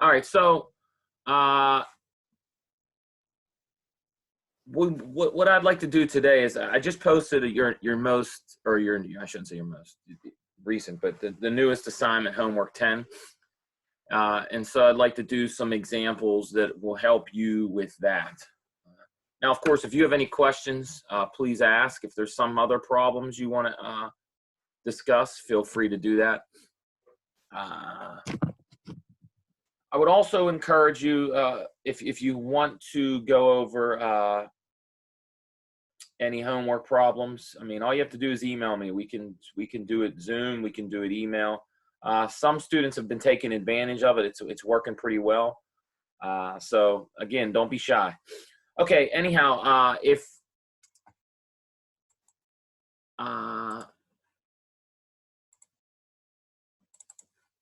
All right, so what I'd like to do today is I just posted your most, or your, I shouldn't say your most recent, but the newest assignment, homework 10. And so I'd like to do some examples that will help you with that. Now, of course, if you have any questions, please ask. If there's some other problems you want to discuss, feel free to do that. I would also encourage you, if you want to go over any homework problems, I mean, all you have to do is email me. We can do it Zoom, we can do it email. Some students have been taking advantage of it. It's working pretty well. So again, don't be shy. Okay, anyhow,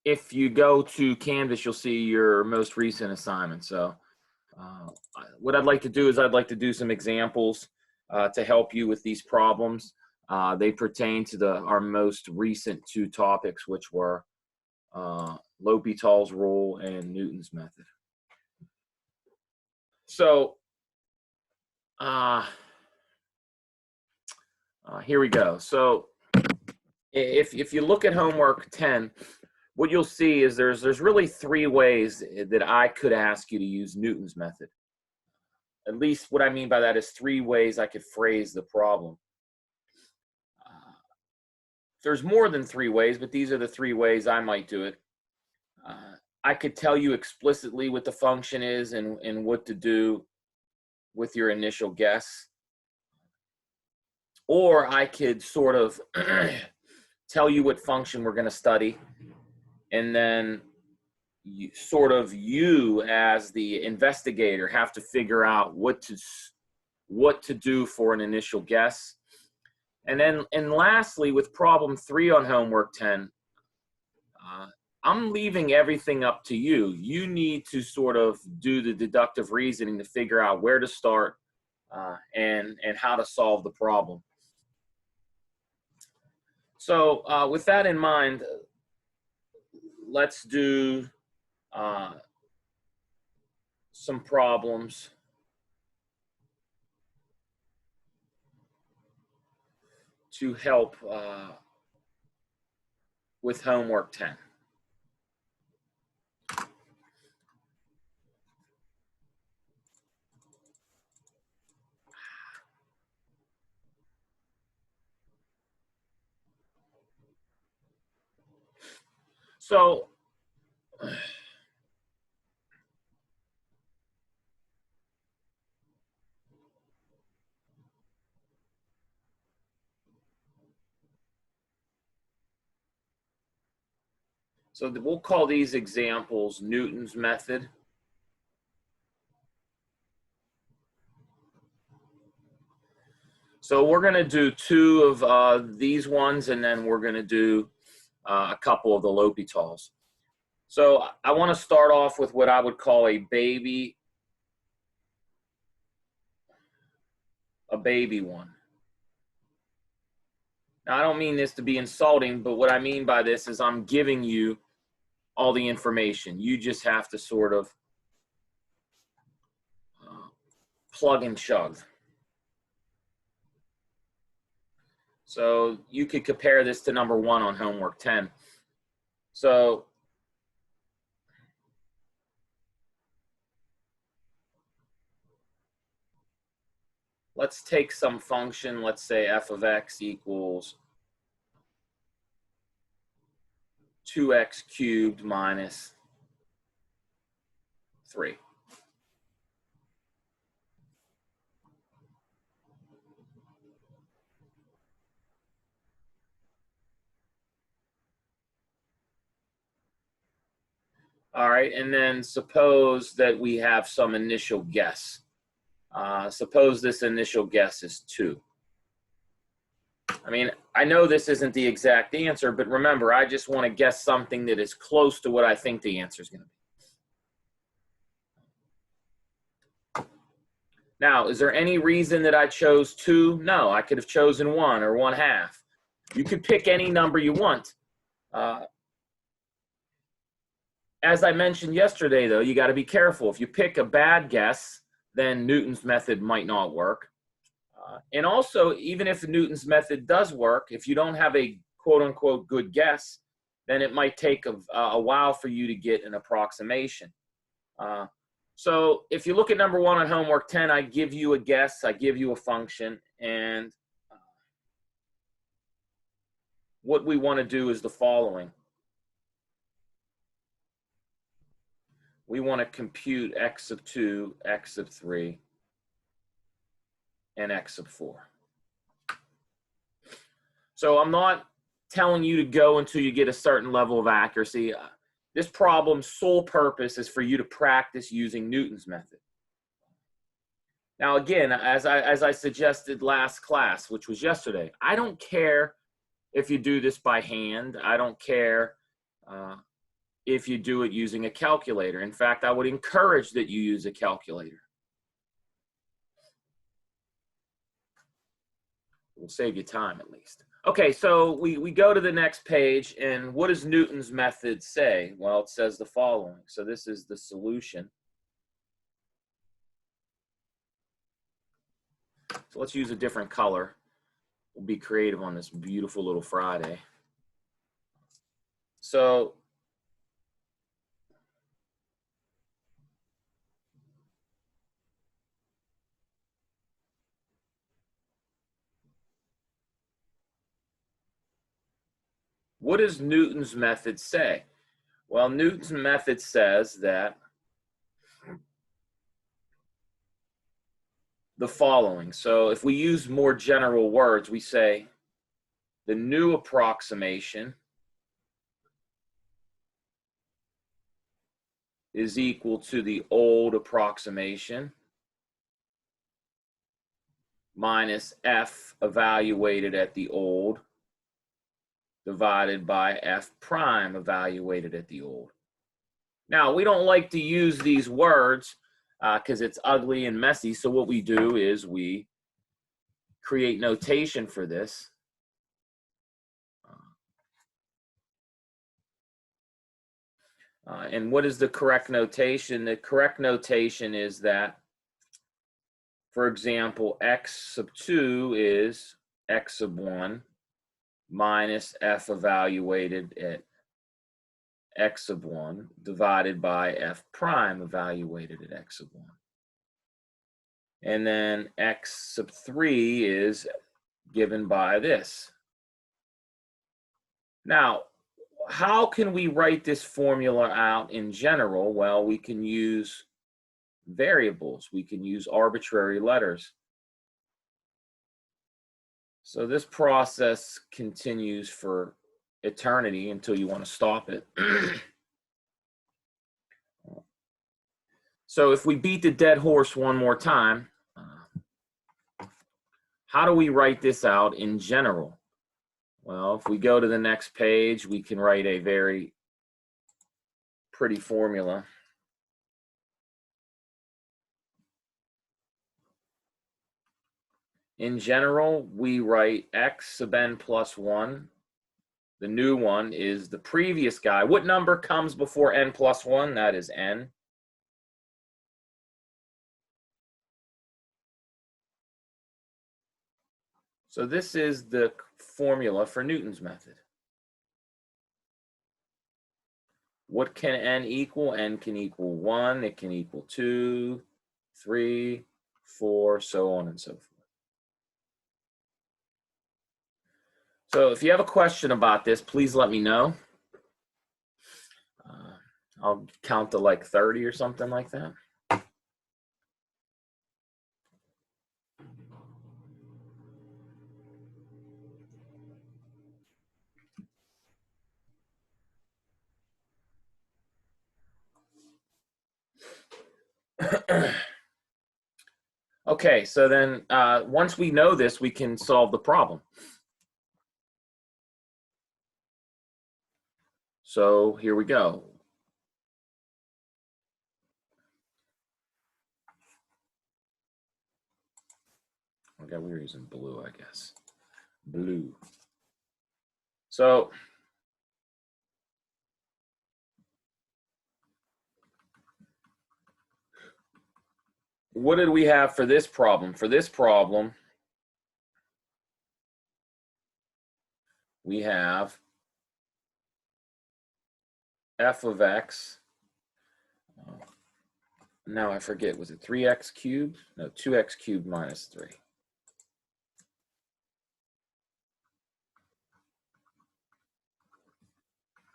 if you go to Canvas, you'll see your most recent assignment. So what I'd like to do is I'd like to do some examples to help you with these problems. They pertain to our most recent two topics, which were L'Hopital's rule and Newton's method. So here we go. So if you look at homework 10, what you'll see is there's really three ways that I could ask you to use Newton's method. At least what I mean by that is three ways I could phrase the problem. There's more than three ways, but these are the three ways I might do it. I could tell you explicitly what the function is and what to do with your initial guess. Or I could sort of tell you what function we're going to study, and then you as the investigator have to figure out what to do for an initial guess. And lastly, with problem 3 on homework 10, I'm leaving everything up to you. You need to sort of do the deductive reasoning to figure out where to start and how to solve the problem. So with that in mind, let's do some problems. To help with homework 10. So we'll call these examples Newton's method. So we're going to do 2 of these ones, and then we're going to do a couple of the L'Hopital's. So I want to start off with what I would call a baby one. Now, I don't mean this to be insulting, but what I mean by this is I'm giving you all the information. You just have to sort of plug and chug. So you could compare this to number 1 on homework 10. So let's take some function, let's say f of x equals 2x cubed minus 3. All right, and then suppose that we have some initial guess. Suppose this initial guess is 2. I mean, I know this isn't the exact answer, but remember, I just want to guess something that is close to what I think the answer is going to be. Now, is there any reason that I chose 2? No, I could have chosen 1 or 1/2. You could pick any number you want. as I mentioned yesterday, though, you got to be careful. If you pick a bad guess, then Newton's method might not work. And also, even if Newton's method does work, if you don't have a quote-unquote good guess, then it might take a while for you to get an approximation. So if you look at number 1 on homework 10, I give you a guess, I give you a function, and what we want to do is the following. We want to compute x sub 2, x sub 3, and x sub 4. So I'm not telling you to go until you get a certain level of accuracy. This problem's sole purpose is for you to practice using Newton's method. Now, again, as I suggested last class, which was yesterday, I don't care if you do this by hand. I don't care if you do it using a calculator. In fact, I would encourage that you use a calculator. It will save you time at least. Okay, so we go to the next page, and what does Newton's method say? Well, it says the following. So this is the solution. So let's use a different color. We'll be creative on this beautiful little Friday. So what does Newton's method say? Well, Newton's method says that the following. So if we use more general words, we say the new approximation is equal to the old approximation minus f evaluated at the old divided by f prime evaluated at the old. Now, we don't like to use these words because it's ugly and messy. So what we do is we create notation for this. And what is the correct notation? The correct notation is that, for example, x sub 2 is x sub 1 minus f evaluated at x sub 1 divided by f prime evaluated at x sub 1. And then x sub 3 is given by this. Now, how can we write this formula out in general? Well, we can use variables. We can use arbitrary letters. So this process continues for eternity until you want to stop it. So if we beat the dead horse one more time, how do we write this out in general? Well, if we go to the next page, we can write a very pretty formula. In general, we write x sub n plus 1. The new one is the previous guy. What number comes before n plus 1? That is n. So this is the formula for Newton's method. What can n equal? N can equal 1, it can equal 2, 3, 4, so on and so forth. So if you have a question about this, please let me know. I'll count to like 30 or something like that. Okay, so then once we know this, we can solve the problem. So here we go. Okay, we were using blue, I guess. Blue. So what did we have for this problem? For this problem, we have f of x. Now I forget, was it 3x cubed? No, 2x cubed minus 3.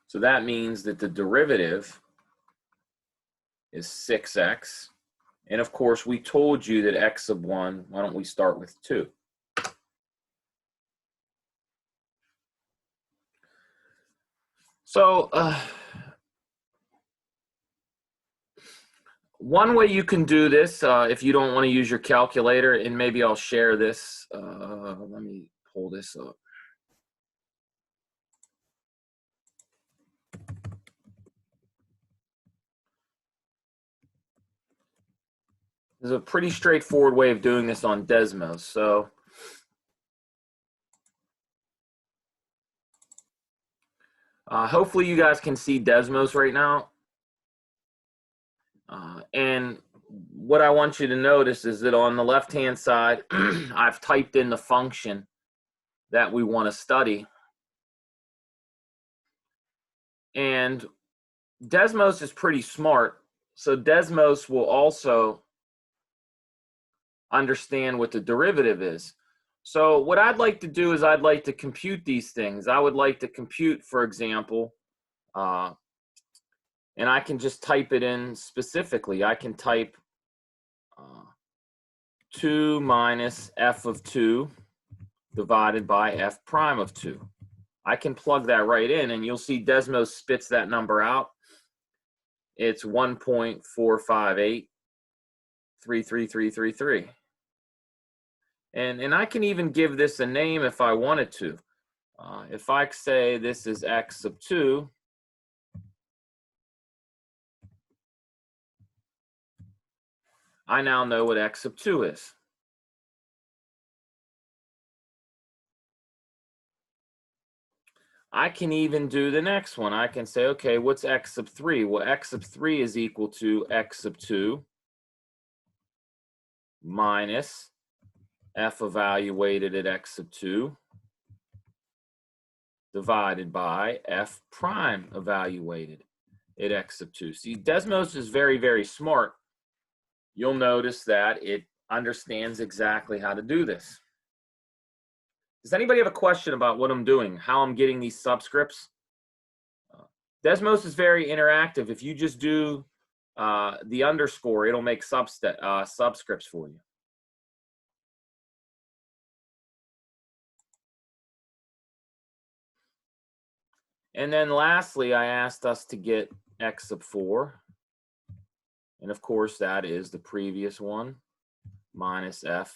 So that means that the derivative is 6x. And of course, we told you that x sub 1, why don't we start with 2? So one way you can do this, if you don't want to use your calculator, and maybe I'll share this. Let me pull this up. There's a pretty straightforward way of doing this on Desmos. So hopefully you guys can see Desmos right now. And what I want you to notice is that on the left-hand side, I've typed in the function that we want to study. And Desmos is pretty smart. So Desmos will also understand what the derivative is. So what I'd like to do is I'd like to compute these things. I would like to compute, for example, and I can just type it in specifically. I can type 2 minus f of 2 divided by f prime of 2. I can plug that right in, and you'll see Desmos spits that number out. It's 1.4583333. And I can even give this a name if I wanted to. If I say this is x sub 2, I now know what x sub 2 is. I can even do the next one. I can say, okay, what's x sub 3? Well, x sub 3 is equal to x sub 2 minus f evaluated at x sub 2 divided by f prime evaluated at x sub 2. See, Desmos is very, very smart. You'll notice that it understands exactly how to do this. Does anybody have a question about what I'm doing, how I'm getting these subscripts? Desmos is very interactive. If you just do the underscore, it'll make subscripts for you. And then lastly, I asked us to get x sub 4. And of course, that is the previous one, minus f.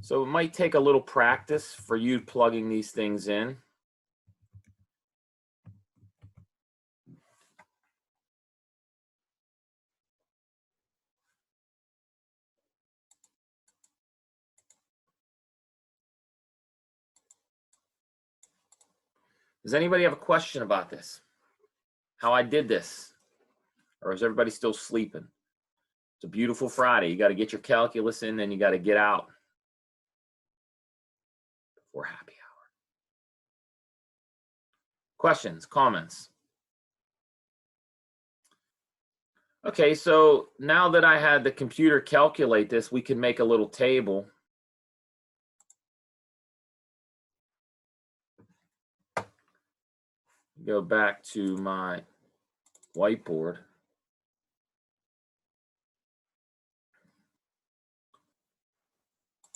So it might take a little practice for you plugging these things in. Does anybody have a question about this? How I did this? Or is everybody still sleeping? It's a beautiful Friday. You got to get your calculus in, then you got to get out before happy hour. Questions, comments? Okay, so now that I had the computer calculate this, we can make a little table. Go back to my whiteboard.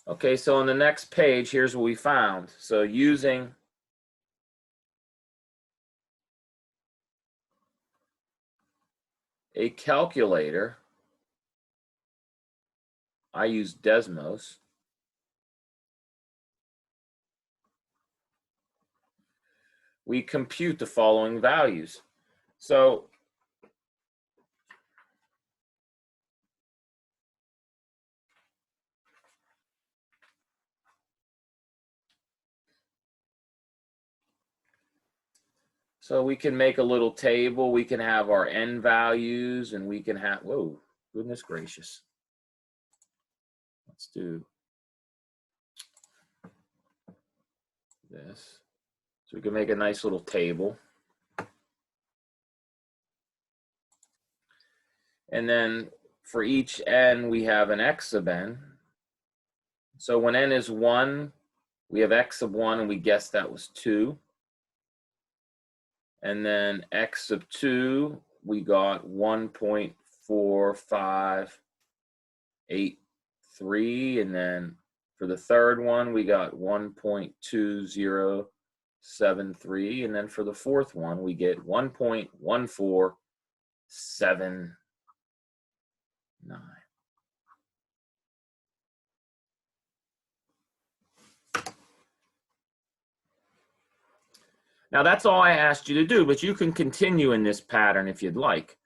Okay, so on the next page, here's what we found. So using a calculator, I use Desmos. We compute the following values. So So we can make a little table. We can have our n values, and we can have, whoa, goodness gracious. Let's do this. So we can make a nice little table. And then for each n, we have an x sub n. So when n is 1, we have x sub 1, and we guessed that was 2. And then x sub 2, we got 1.4583. And then for the third one, we got 1.2073. And then for the fourth one, we get 1.1479. Now that's all I asked you to do, but you can continue in this pattern if you'd like.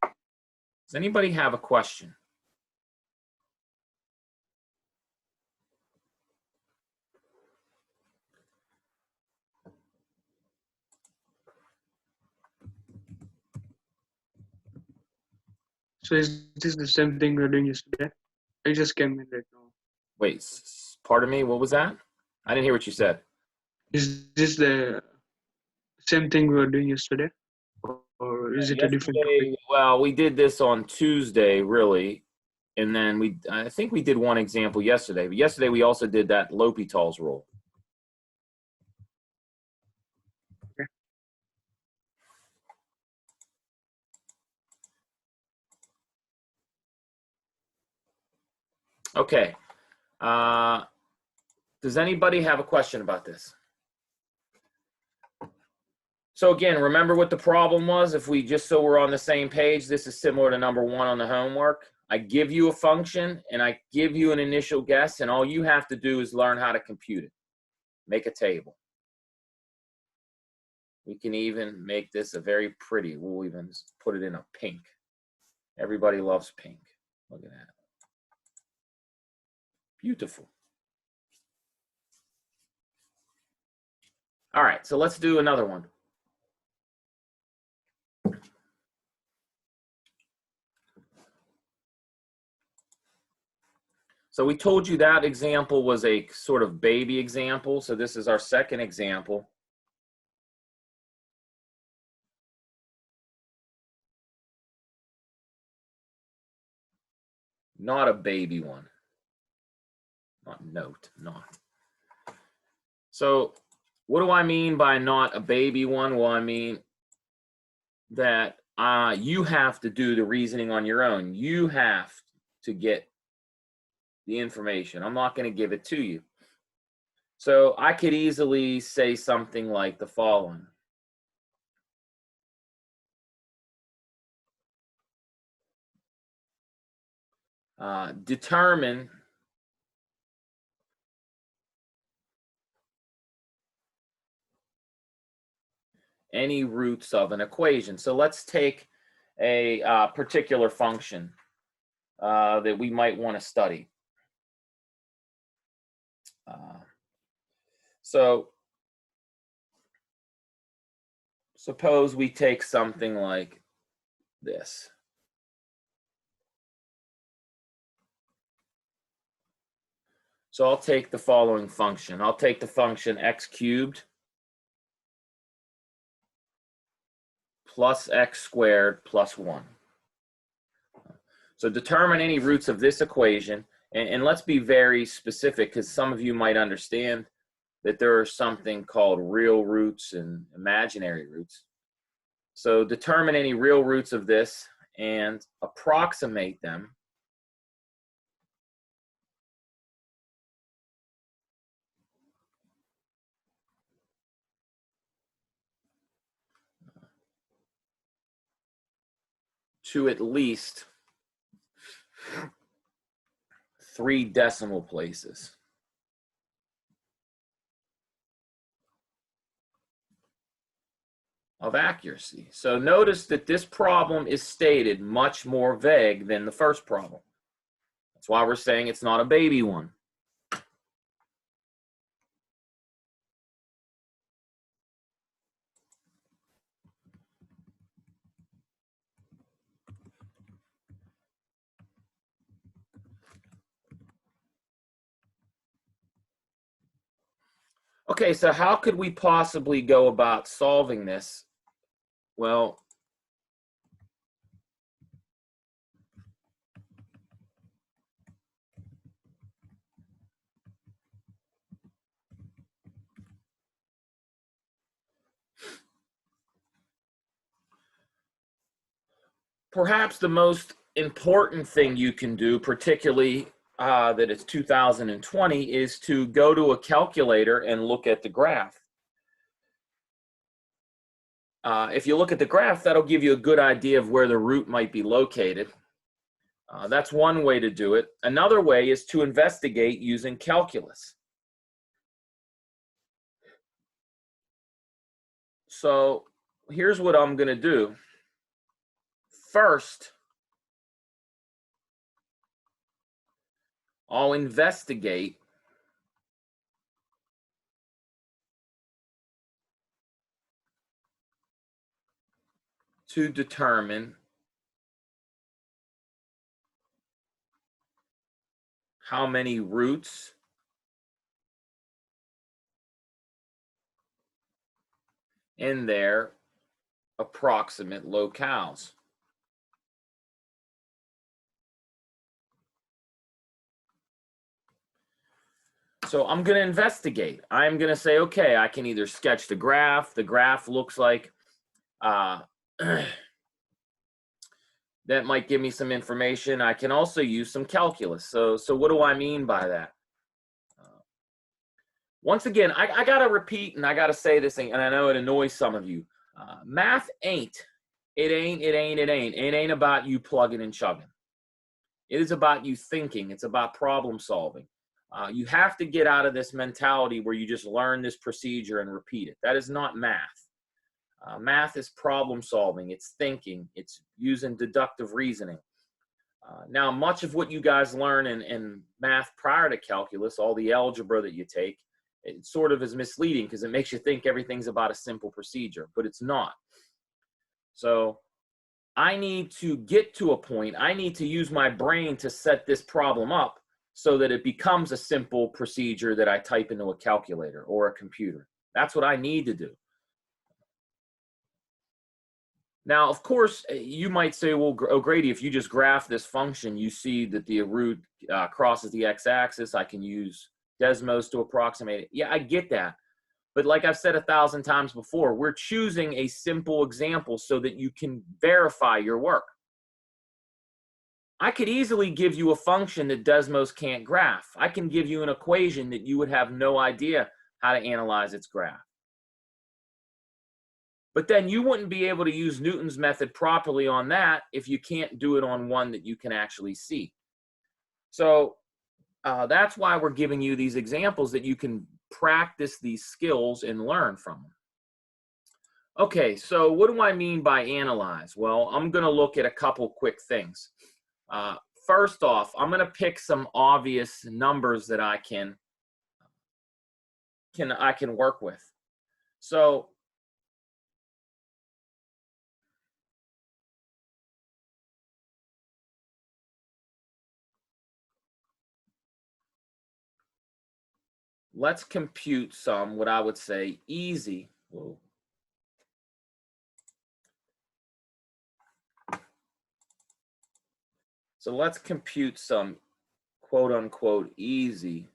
Does anybody have a question? So is this the same thing we were doing yesterday? I just came in right now. Wait, pardon me, what was that? I didn't hear what you said. Is this the same thing we were doing yesterday? Or is it a different topic? Well, we did this on Tuesday, really. And then I think we did one example yesterday. But yesterday we also did that L'Hopital's rule. Okay. Okay. Does anybody have a question about this? So again, remember what the problem was? If we just so we're on the same page, this is similar to number 1 on the homework. I give you a function and I give you an initial guess, and all you have to do is learn how to compute it. Make a table. We can even make this a very pretty, we'll even put it in a pink. Everybody loves pink. Look at that. Beautiful. All right, so let's do another one. So we told you that example was a sort of baby example. So this is our second example. Not a baby one. Not. So what do I mean by not a baby one? Well, I mean that you have to do the reasoning on your own. You have to get the information. I'm not going to give it to you. So I could easily say something like the following. Determine any roots of an equation. So let's take a particular function that we might want to study. So suppose we take something like this. So I'll take the following function. I'll take the function x cubed plus x squared plus 1. So determine any roots of this equation. And let's be very specific, because some of you might understand that there are something called real roots and imaginary roots. So determine any real roots of this and approximate them to at least 3 decimal places. Of accuracy. So notice that this problem is stated much more vague than the first problem. That's why we're saying it's not a baby one. Okay, so how could we possibly go about solving this? Well, perhaps the most important thing you can do, particularly that it's 2020, is to go to a calculator and look at the graph. If you look at the graph, that'll give you a good idea of where the root might be located. That's one way to do it. Another way is to investigate using calculus. So here's what I'm going to do. First, I'll investigate to determine how many roots in their approximate locales. So I'm going to investigate. I'm going to say, okay, I can either sketch the graph. The graph looks like that might give me some information. I can also use some calculus. So what do I mean by that? Once again, I got to repeat and I got to say this thing, and I know it annoys some of you. Math ain't about you plugging and chugging. It is about you thinking. It's about problem solving. You have to get out of this mentality where you just learn this procedure and repeat it. That is not math. Math is problem solving. It's thinking. It's using deductive reasoning. Now, much of what you guys learn in math prior to calculus, all the algebra that you take, it sort of is misleading because it makes you think everything's about a simple procedure, but it's not. So I need to get to a point, I need to use my brain to set this problem up so that it becomes a simple procedure that I type into a calculator or a computer. That's what I need to do. Now, of course, you might say, well, O'Grady, if you just graph this function, you see that the root crosses the x-axis. I can use Desmos to approximate it. Yeah, I get that. But like I've said 1,000 times before, we're choosing a simple example so that you can verify your work. I could easily give you a function that Desmos can't graph. I can give you an equation that you would have no idea how to analyze its graph. But then you wouldn't be able to use Newton's method properly on that if you can't do it on one that you can actually see. So that's why we're giving you these examples that you can practice these skills and learn from them. Okay, so what do I mean by analyze? Well, I'm going to look at a couple quick things. First off, I'm going to pick some obvious numbers that I can work with. So let's compute some, what I would say, easy. Whoa. So let's compute some quote unquote easy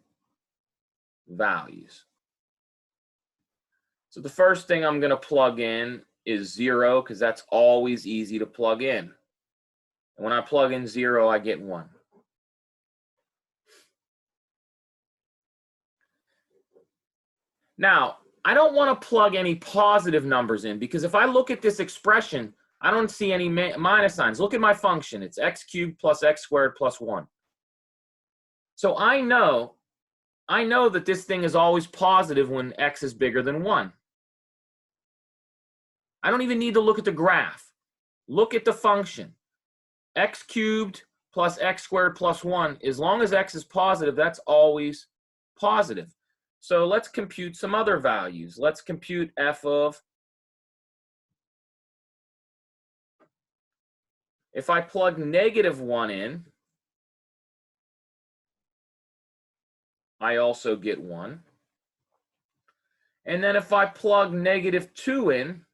values. So the first thing I'm going to plug in is 0 because that's always easy to plug in. And when I plug in 0, I get 1. Now, I don't want to plug any positive numbers in because if I look at this expression, I don't see any minus signs. Look at my function. It's x cubed plus x squared plus 1. So I know that this thing is always positive when x is bigger than 1. I don't even need to look at the graph. Look at the function. X cubed plus x squared plus 1. As long as x is positive, that's always positive. So let's compute some other values. Let's compute f of, if I plug -1 in, I also get 1. And then if I plug -2 in,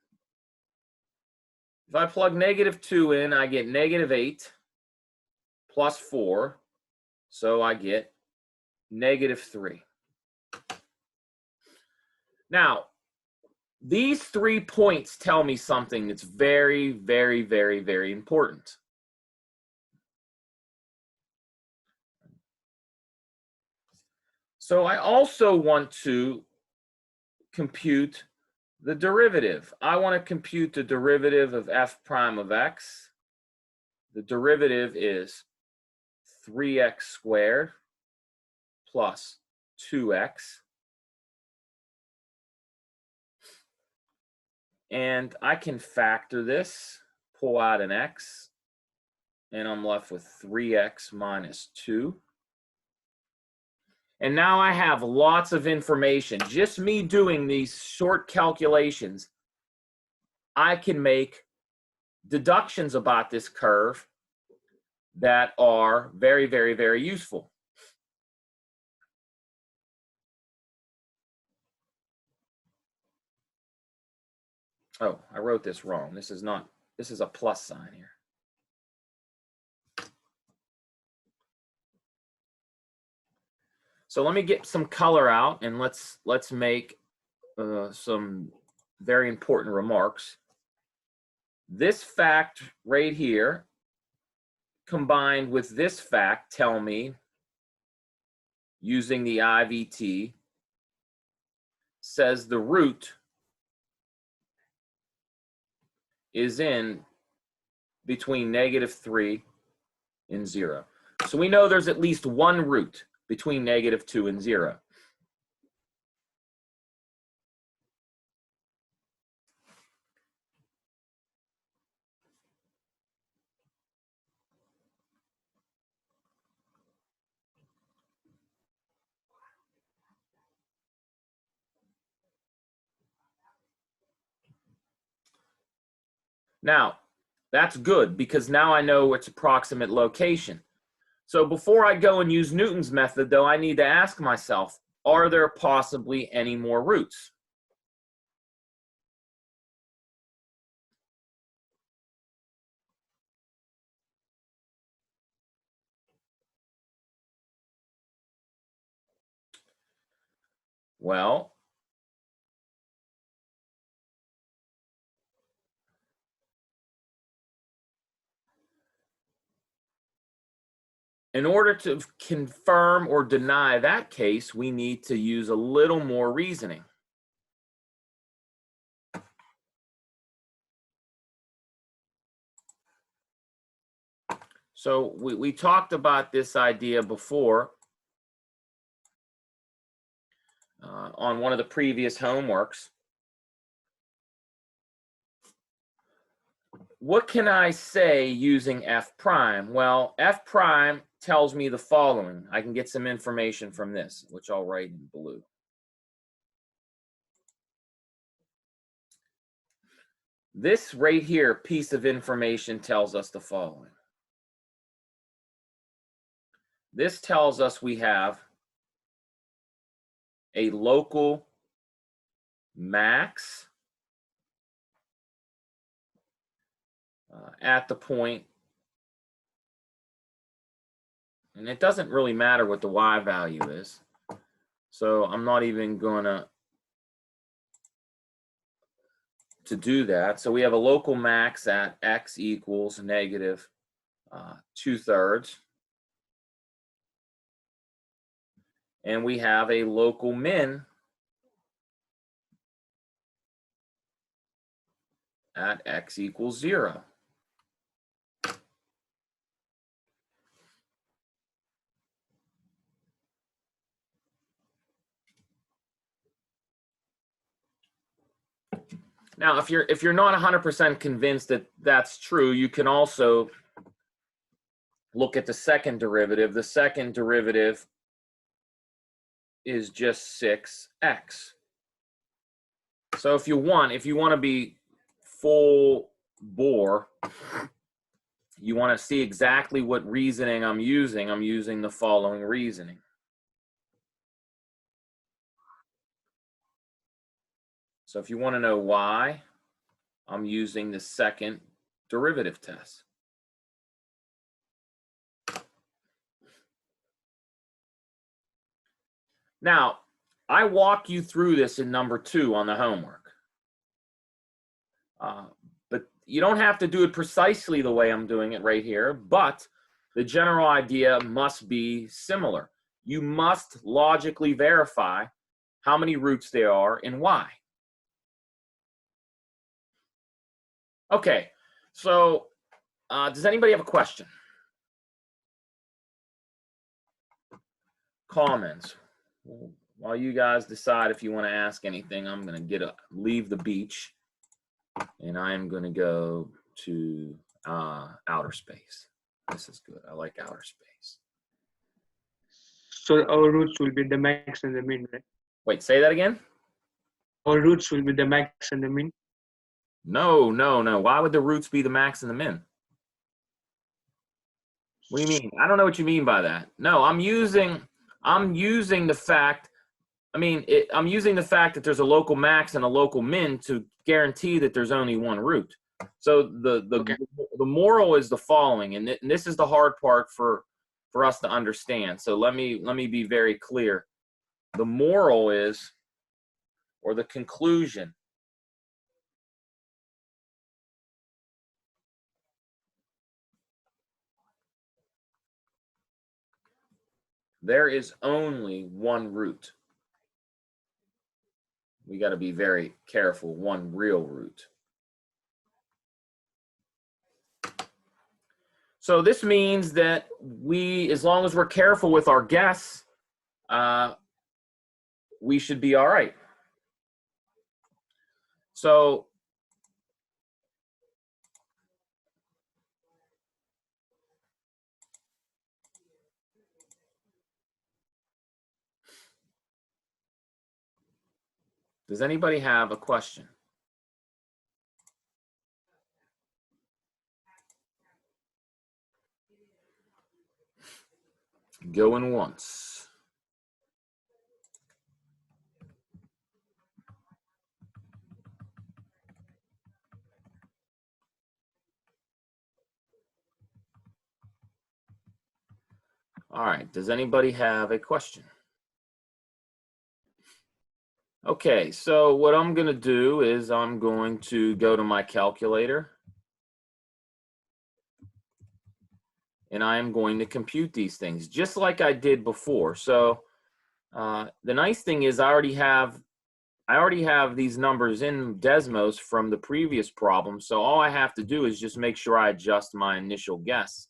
I get -8 plus 4. So I get -3. Now, these 3 points tell me something that's very, very, very, very important. So I also want to compute the derivative. I want to compute the derivative of f prime of x. The derivative is 3x squared plus 2x. And I can factor this, pull out an x, and I'm left with 3x minus 2. And now I have lots of information. Just me doing these short calculations, I can make deductions about this curve that are very, very, very useful. Oh, I wrote this wrong. This is a plus sign here. So let me get some color out and let's make some very important remarks. This fact right here combined with this fact tell me, using the IVT, says the root is in between -3 and 0. So we know there's at least one root between -2 and 0. Now, that's good because now I know its approximate location. So before I go and use Newton's method, though, I need to ask myself, are there possibly any more roots? Well, in order to confirm or deny that case, we need to use a little more reasoning. So we talked about this idea before on one of the previous homeworks. What can I say using f prime? Well, f prime tells me the following. I can get some information from this, which I'll write in blue. This right here piece of information tells us the following. This tells us we have a local max at the point, and it doesn't really matter what the y value is, so I'm not even gonna do that. So we have a local max at x equals negative 2/3, and we have a local min at x equals 0. Now, if you're not 100% convinced that that's true, you can also look at the second derivative. The second derivative is just 6x. So if you want to be full bore, you want to see exactly what reasoning I'm using. I'm using the following reasoning. So if you want to know why, I'm using the second derivative test. Now, I walk you through this in number 2 on the homework. But you don't have to do it precisely the way I'm doing it right here, but the general idea must be similar. You must logically verify how many roots there are and why. Okay, so does anybody have a question? Comments? While you guys decide if you want to ask anything, I'm going to leave the beach, and I am going to go to outer space. This is good. I like outer space. So our roots will be the max and the min, right? Wait, say that again? Our roots will be the max and the min. No, no, no. Why would the roots be the max and the min? What do you mean? I don't know what you mean by that. No, I'm using the fact, I'm using the fact that there's a local max and a local min to guarantee that there's only one root. So the moral is the following, and this is the hard part for us to understand. So let me be very clear. The moral is, or the conclusion, there is only one root. We got to be very careful, one real root. So this means that as long as we're careful with our guess, we should be all right. So does anybody have a question? Going once. All right, does anybody have a question? Okay, so what I'm going to do is I'm going to go to my calculator, and I am going to compute these things just like I did before. So the nice thing is I already have these numbers in Desmos from the previous problem. So all I have to do is just make sure I adjust my initial guess.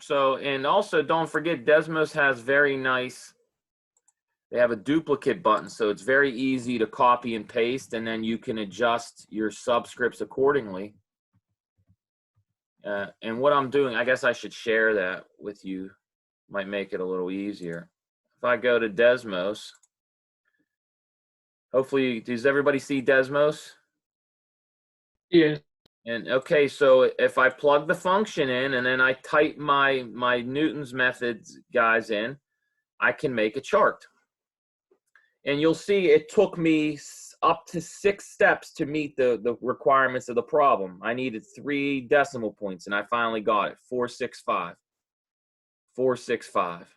So, and also don't forget Desmos has very nice, they have a duplicate button, so it's very easy to copy and paste, and then you can adjust your subscripts accordingly. And what I'm doing, I guess I should share that with you, might make it a little easier. If I go to Desmos, hopefully, does everybody see Desmos? Yes. And okay, so if I plug the function in and then I type my Newton's methods guys in, I can make a chart. And you'll see it took me up to 6 steps to meet the requirements of the problem. I needed 3 decimal points, and I finally got it, 465. 465.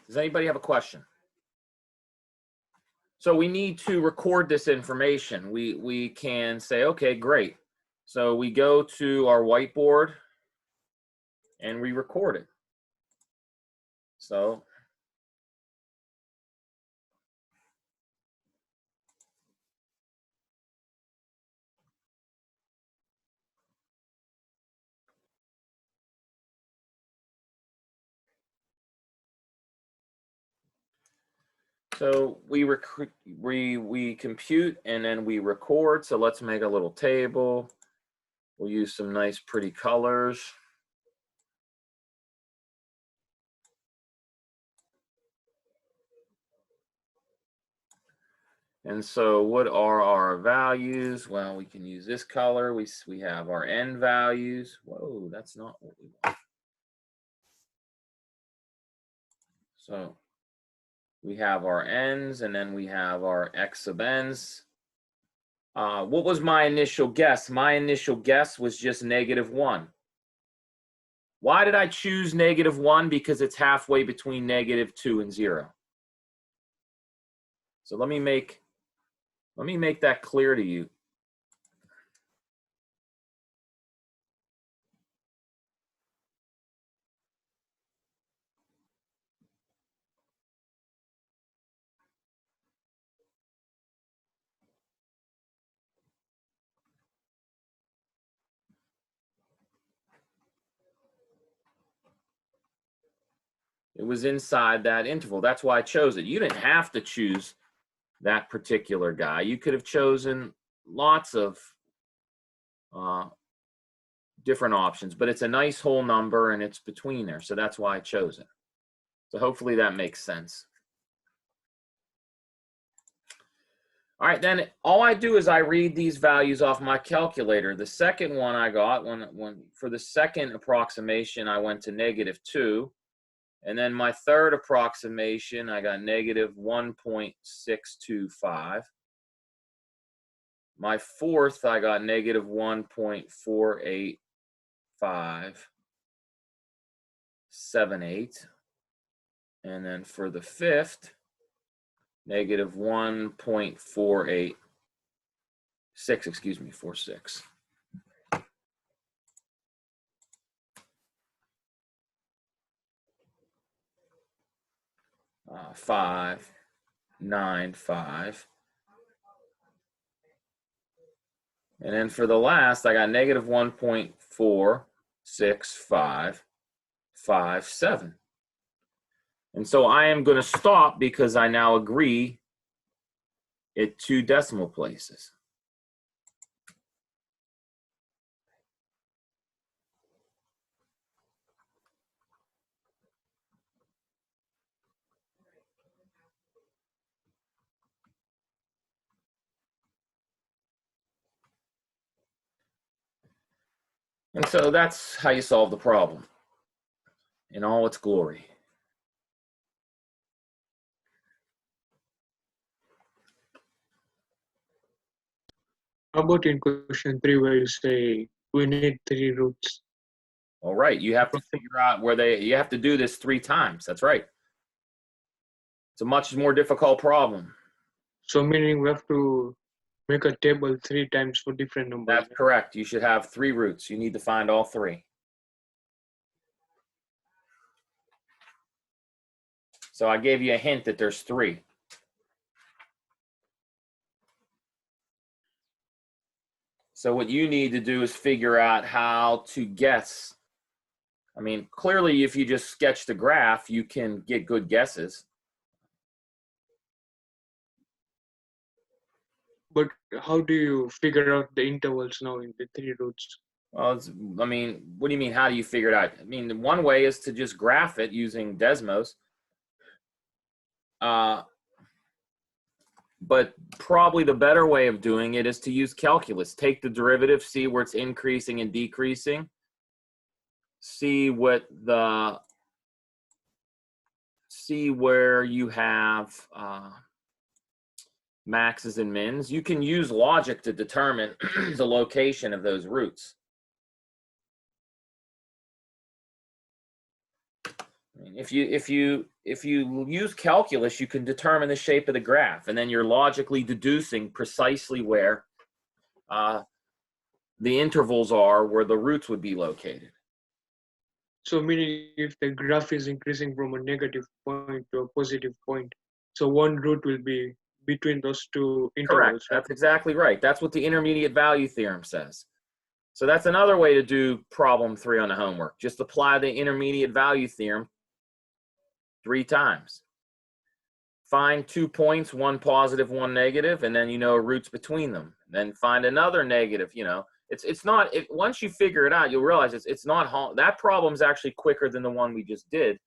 Does anybody have a question? So we need to record this information. We can say, okay, great. So we go to our whiteboard and we record it. So So we compute and then we record. So let's make a little table. We'll use some nice pretty colors. And so what are our values? Well, we can use this color. We have our n values. Whoa, that's not what we want. So we have our n's and then we have our x sub n's. What was my initial guess? My initial guess was just -1. Why did I choose -1? Because it's halfway between -2 and 0. So let me make that clear to you. It was inside that interval. That's why I chose it. You didn't have to choose that particular guy. You could have chosen lots of different options, but it's a nice whole number and it's between there. So that's why I chose it. So hopefully that makes sense. All right, then all I do is I read these values off my calculator. The second one I got, for the second approximation, I went to -2. And then my third approximation, I got -1.625. My fourth, I got -1.48578. And then for the fifth, -1.486, excuse me, 46. Uh, 595. And then for the last, I got -1.46557. And so I am going to stop because I now agree at 2 decimal places. And so that's how you solve the problem in all its glory. How about in question 3 where you say we need 3 roots? All right, you have to figure out you have to do this 3 times. That's right. It's a much more difficult problem. So meaning we have to make a table 3 times for different numbers. That's correct. You should have 3 roots. You need to find all 3. So I gave you a hint that there's 3. So what you need to do is figure out how to guess. I mean, clearly, if you just sketch the graph, you can get good guesses. But how do you figure out the intervals now in the 3 roots? Well, I mean, what do you mean, how do you figure it out? I mean, one way is to just graph it using Desmos. But probably the better way of doing it is to use calculus. Take the derivative, see where it's increasing and decreasing. See where you have maxes and mins. You can use logic to determine the location of those roots. I mean, if you use calculus, you can determine the shape of the graph, and then you're logically deducing precisely where the intervals are where the roots would be located. So meaning if the graph is increasing from a negative point to a positive point, so one root will be between those 2 intervals. Correct. That's exactly right. That's what the intermediate value theorem says. So that's another way to do problem 3 on the homework. Just apply the intermediate value theorem 3 times. Find 2 points, one positive, one negative, and then you know roots between them. Then find another negative. You know, it's not. Once you figure it out, you'll realize it's not. That problem's actually quicker than the one we just did.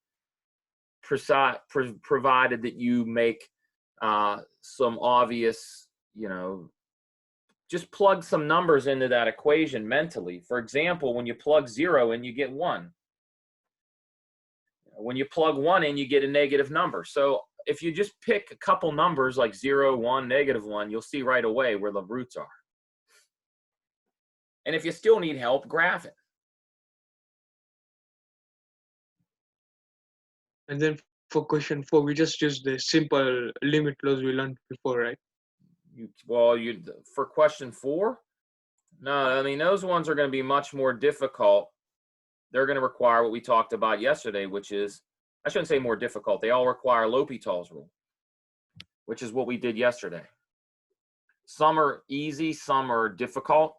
Provided that you make some obvious, you know, just plug some numbers into that equation mentally. For example, when you plug 0 in, you get 1. When you plug 1 in, you get a negative number. So if you just pick a couple numbers like 0, 1, -1, you'll see right away where the roots are. And if you still need help, graph it. And then for question 4, we just use the simple limit laws we learned before, right? For question 4, no, I mean, those ones are going to be much more difficult. They're going to require what we talked about yesterday, which is, I shouldn't say more difficult. They all require L'Hopital's rule, which is what we did yesterday. Some are easy, some are difficult.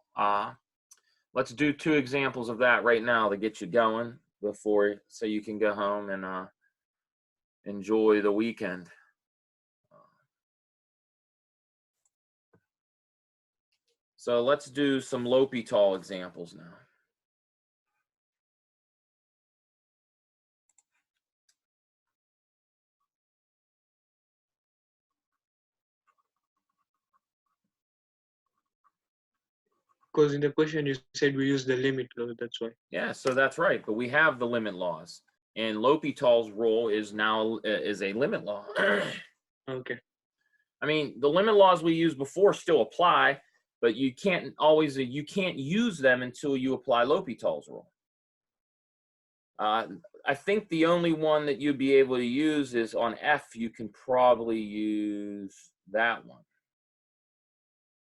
Let's do 2 examples of that right now to get you going so you can go home and enjoy the weekend. So let's do some L'Hopital examples now. Because in the question you said we use the limit law, that's why. Yeah, so that's right. But we have the limit laws, and L'Hopital's rule is now a limit law. Okay. I mean, the limit laws we used before still apply, but you can't use them until you apply L'Hopital's rule. I think the only one that you'd be able to use is on F. You can probably use that one,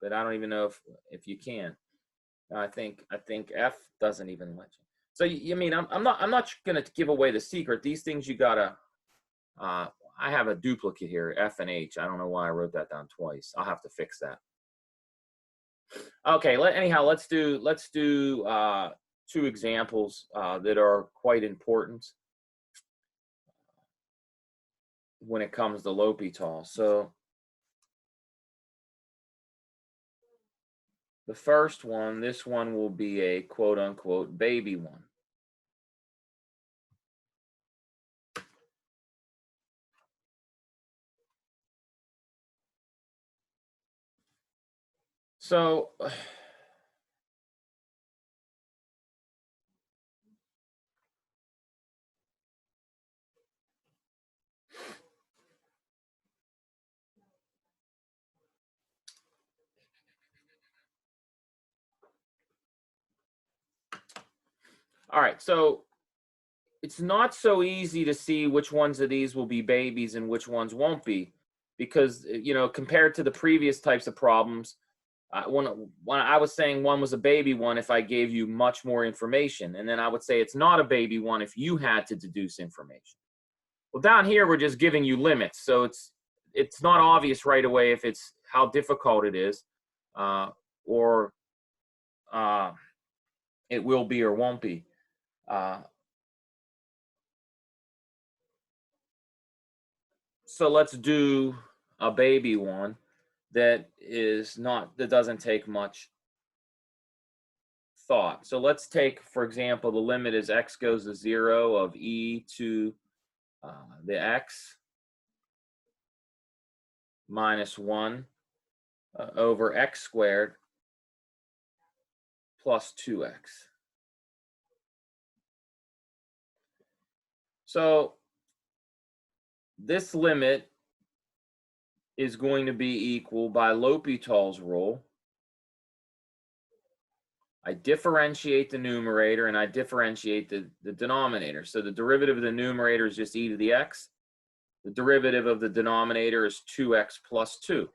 but I don't even know if you can. I think F doesn't even let you. So you mean I'm not going to give away the secret. These things you gotta. I have a duplicate here, F and H. I don't know why I wrote that down twice. I'll have to fix that. Okay. Anyhow, let's do 2 examples that are quite important when it comes to L'Hopital. So the first one, this one will be a quote unquote baby one. So all right, so it's not so easy to see which ones of these will be babies and which ones won't be, because, you know, compared to the previous types of problems, when I was saying one was a baby one if I gave you much more information, and then I would say it's not a baby one if you had to deduce information. Well, down here we're just giving you limits, so it's not obvious right away if it's how difficult it is, or it will be or won't be. So let's do a baby one that doesn't take much thought. So let's take, for example, the limit as x goes to 0 of e to the x minus 1 over x squared plus 2x. So this limit is going to be equal, by L'Hopital's rule, I differentiate the numerator and I differentiate the denominator. So the derivative of the numerator is just e to the x. The derivative of the denominator is 2x plus 2.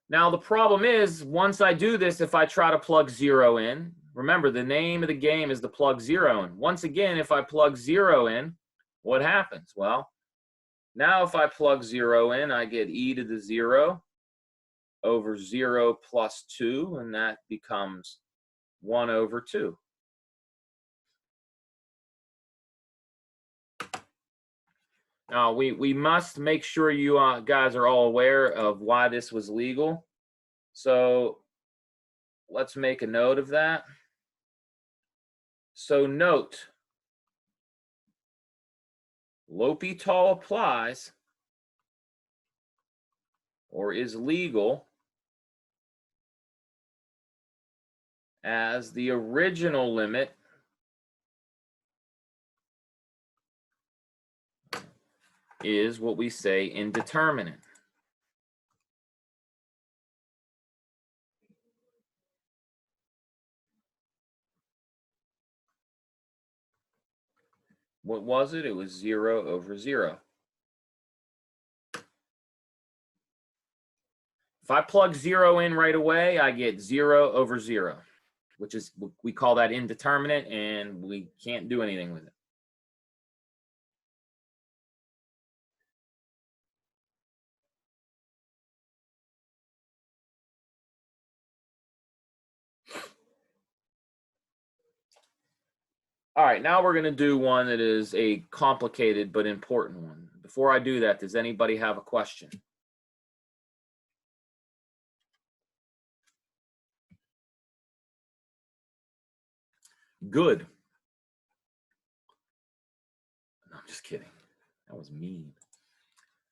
Now the problem is, once I do this, if I try to plug 0 in, remember the name of the game is to plug 0 in. Once again, if I plug 0 in, what happens? Well, now if I plug 0 in, I get e to the 0 over 0 plus 2, and that becomes 1 over 2. We must make sure you guys are all aware of why this was legal. So let's make a note of that. So note, L'Hopital applies or is legal as the original limit is what we say indeterminate. What was it? It was 0 over 0. If I plug 0 in right away, I get 0 over 0, which is, we call that indeterminate, and we can't do anything with it. All right, now we're going to do one that is a complicated but important one. Before I do that, does anybody have a question? Good. No, I'm just kidding. That was mean.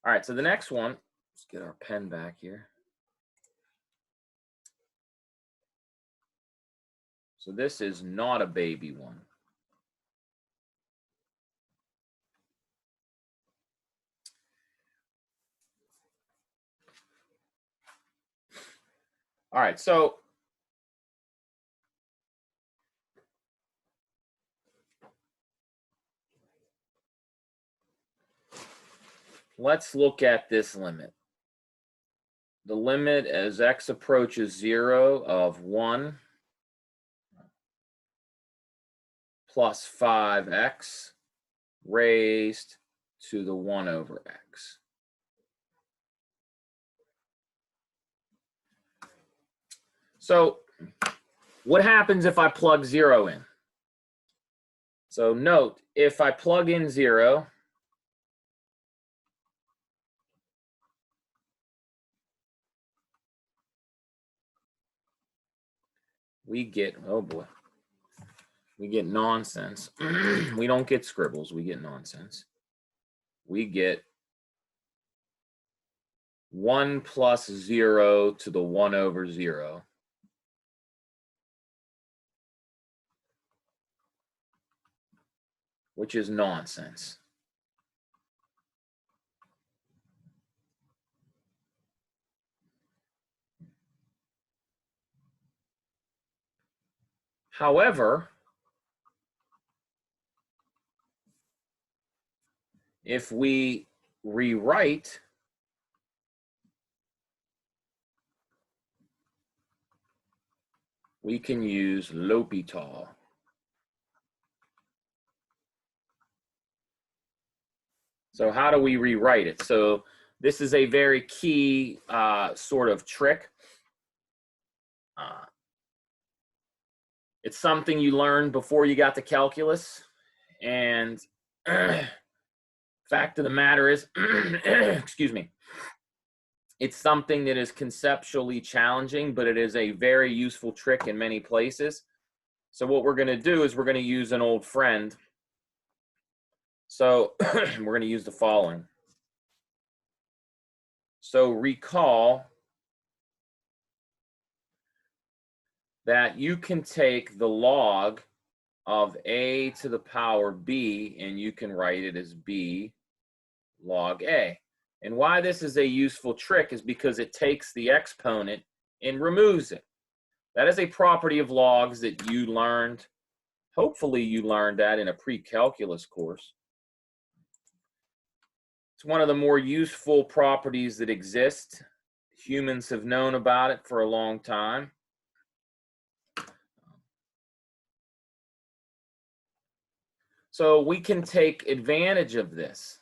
All right, so the next one, let's get our pen back here. So this is not a baby one. All right, so let's look at this limit. The limit as x approaches 0 of 1 plus 5x raised to the 1 over x. So what happens if I plug 0 in? So note, if I plug in 0, we get, oh boy, we get nonsense. We don't get scribbles, we get nonsense. We get 1 plus 0 to the 1 over 0. Which is nonsense. However, if we rewrite we can use L'Hopital. So how do we rewrite it? So this is a very key sort of trick. It's something you learned before you got to calculus. And fact of the matter is, excuse me, it's something that is conceptually challenging, but it is a very useful trick in many places. So what we're going to do is we're going to use an old friend. So we're going to use the following. So recall that you can take the log of a to the power b, and you can write it as b log a. And why this is a useful trick is because it takes the exponent and removes it. That is a property of logs that you learned, hopefully you learned that in a pre-calculus course. It's one of the more useful properties that exist. Humans have known about it for a long time. So we can take advantage of this.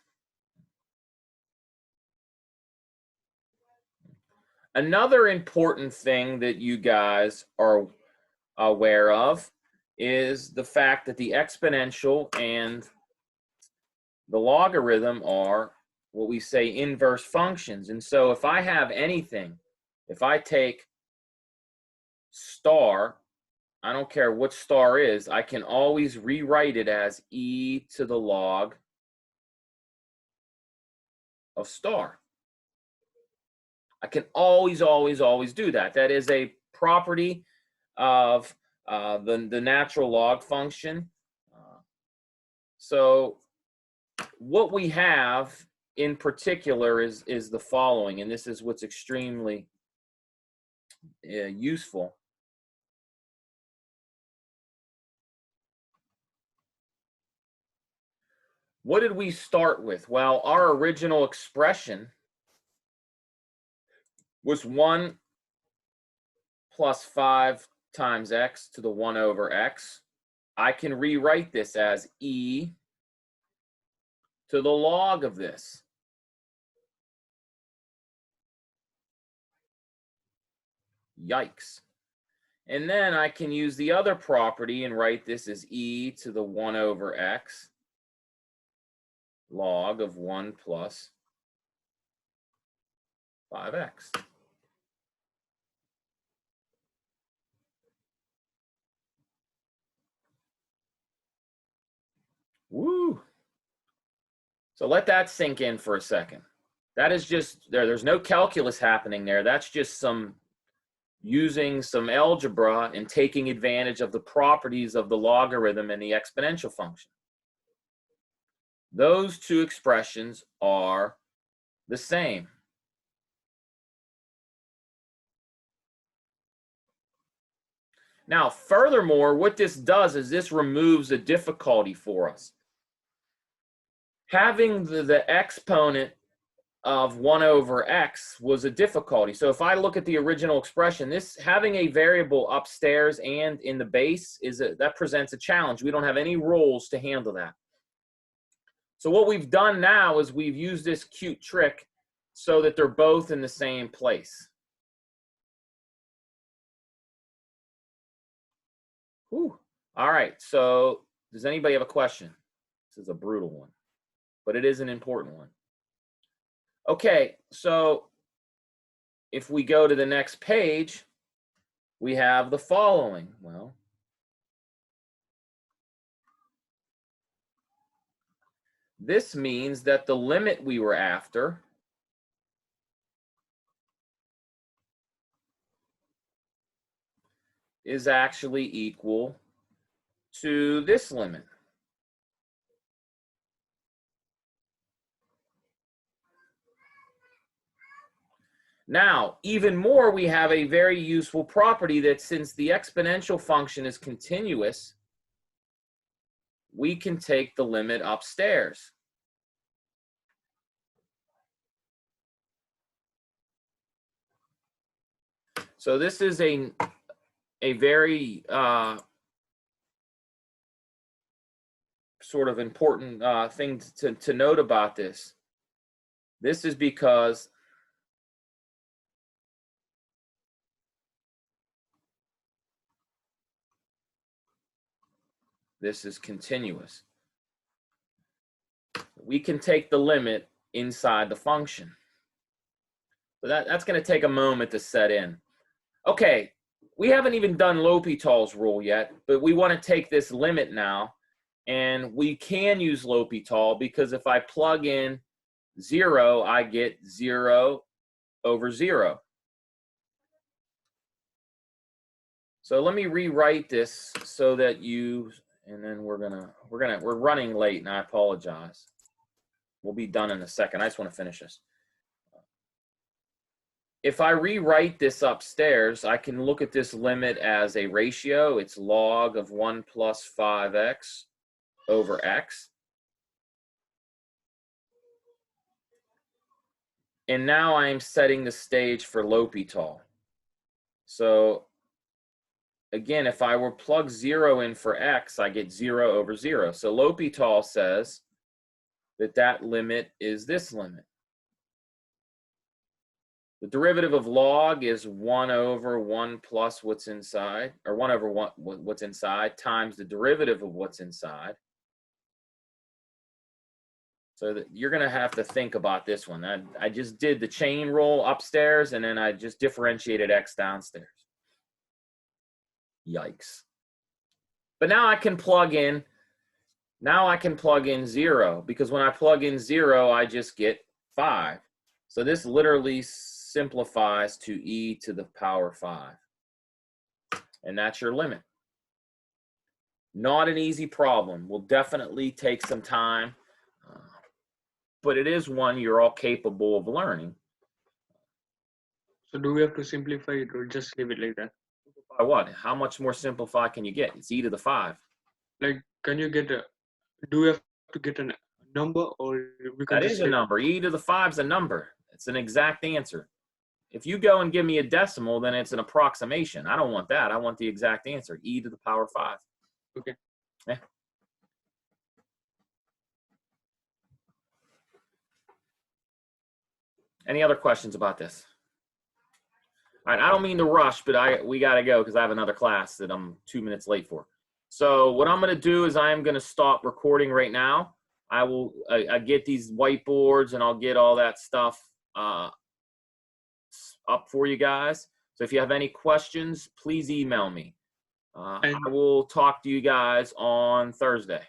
Another important thing that you guys are aware of is the fact that the exponential and the logarithm are what we say inverse functions. And so if I have anything, if I take star, I don't care what star is, I can always rewrite it as e to the log of star. I can always, always, always do that. That is a property of the natural log function. So what we have in particular is the following, and this is what's extremely useful. What did we start with? Well, our original expression was 1 plus 5 times x to the 1 over x. I can rewrite this as e to the log of this. Yikes. And then I can use the other property and write this as e to the 1 over x log of 1 plus 5x. Woo! So let that sink in for a second. That is just, there's no calculus happening there. That's just using some algebra and taking advantage of the properties of the logarithm and the exponential function. Those two expressions are the same. Now, furthermore, what this does is this removes a difficulty for us. Having the exponent of 1 over x was a difficulty. So if I look at the original expression, this having a variable upstairs and in the base that presents a challenge. We don't have any rules to handle that. So what we've done now is we've used this cute trick so that they're both in the same place. Whew. All right, so does anybody have a question? This is a brutal one, but it is an important one. Okay, so if we go to the next page, we have the following. Well, this means that the limit we were after is actually equal to this limit. Now, even more, we have a very useful property that since the exponential function is continuous, we can take the limit upstairs. So this is a very sort of important thing to note about this. This is because this is continuous. We can take the limit inside the function. So that's going to take a moment to set in. Okay, we haven't even done L'Hopital's rule yet, but we want to take this limit now, and we can use L'Hopital because if I plug in 0, I get 0 over 0. So let me rewrite this so that you, and then we're running late, and I apologize. We'll be done in a second. I just want to finish this. If I rewrite this upstairs, I can look at this limit as a ratio. It's log of 1 plus 5x over x. And now I am setting the stage for L'Hopital. So again, if I were plug 0 in for x, I get 0 over 0. So L'Hopital says that limit is this limit. The derivative of log is 1 over 1 plus what's inside, or 1 over 1 what's inside times the derivative of what's inside. So that you're going to have to think about this one. I just did the chain rule upstairs, and then I just differentiated x downstairs. Yikes. But now I can plug in. Now I can plug in 0, because when I plug in 0, I just get 5. So this literally simplifies to e to the power 5. And that's your limit. Not an easy problem. Will definitely take some time. But it is one you're all capable of learning. So do we have to simplify it or just leave it like that? By what? How much more simplified can you get? It's e to the 5. Like, can you get a, do we have to get a number, or we can That just is a leave- number. E to the 5 is a number. It's an exact answer. If you go and give me a decimal, then it's an approximation. I don't want that. I want the exact answer. E to the power 5. Okay. Yeah. Any other questions about this? All right, I don't mean to rush, but we got to go because I have another class that I'm 2 minutes late for. So what I'm going to do is I am going to stop recording right now. I will get these whiteboards and I'll get all that stuff up for you guys. So if you have any questions, please email me. I will talk to you guys on Tuesday.